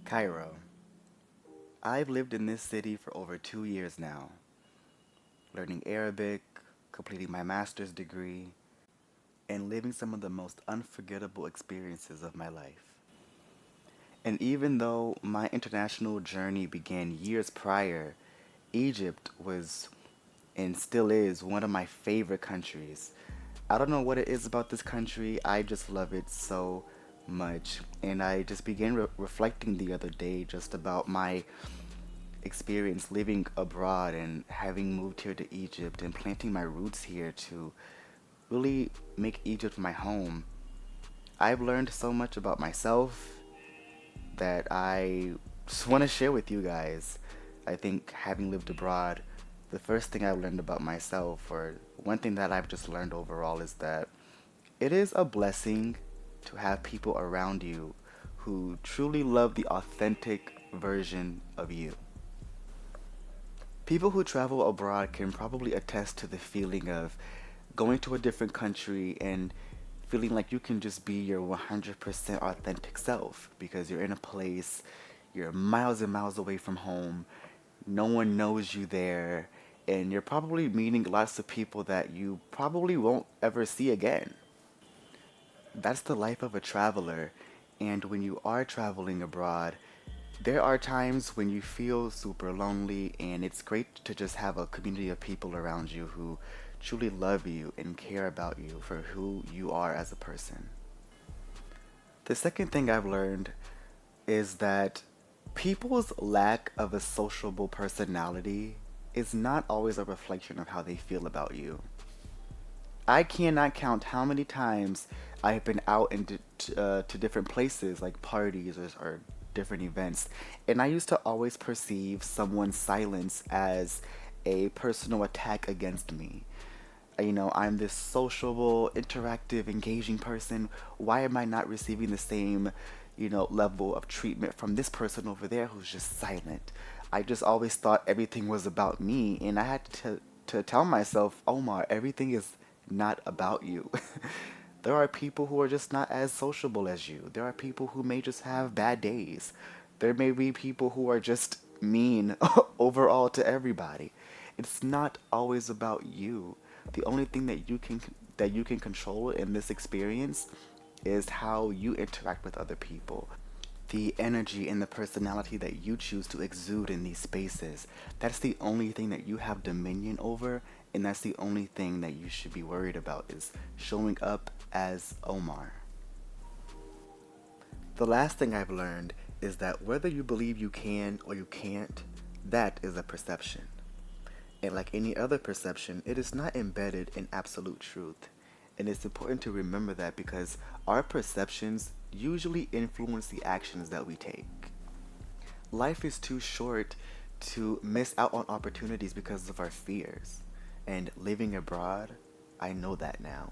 Cairo. I've lived in this city for over 2 years now, learning Arabic, completing my master's degree, and living some of the most unforgettable experiences of my life. And even though my international journey began years prior, Egypt was and still is one of my favorite countries. I don't know what it is about this country, I just love it so much. And I just began reflecting the other day just about my experience living abroad and having moved here to Egypt and planting my roots here to really make Egypt my home. I've learned so much about myself that I just want to share with you guys. I think having lived abroad, the first thing I learned about myself, or one thing that I've just learned overall, is that it is a blessing to have people around you who truly love the authentic version of you. People who travel abroad can probably attest to the feeling of going to a different country and feeling like you can just be your 100% authentic self because you're in a place, you're miles and miles away from home, no one knows you there, and you're probably meeting lots of people that you probably won't ever see again. That's the life of a traveler. And when you are traveling abroad, there are times when you feel super lonely, and it's great to just have a community of people around you who truly love you and care about you for who you are as a person. The second thing I've learned is that people's lack of a sociable personality is not always a reflection of how they feel about you. I cannot count how many times I have been out to different places like parties or different events, and I used to always perceive someone's silence as a personal attack against me. I'm this sociable, interactive, engaging person. Why am I not receiving the same, level of treatment from this person over there who's just silent? I just always thought everything was about me, and I had to tell myself, Omar, everything is not about you. There are people who are just not as sociable as you. There are people who may just have bad days. There may be people who are just mean overall to everybody. It's not always about you. The only thing that you can control in this experience is how you interact with other people. The energy and the personality that you choose to exude in these spaces. That's the only thing that you have dominion over, and that's the only thing that you should be worried about is showing up as Omar. The last thing I've learned is that whether you believe you can or you can't, that is a perception. And like any other perception, it is not embedded in absolute truth. And it's important to remember that because our perceptions usually influence the actions that we take. Life is too short to miss out on opportunities because of our fears. And living abroad, I know that now.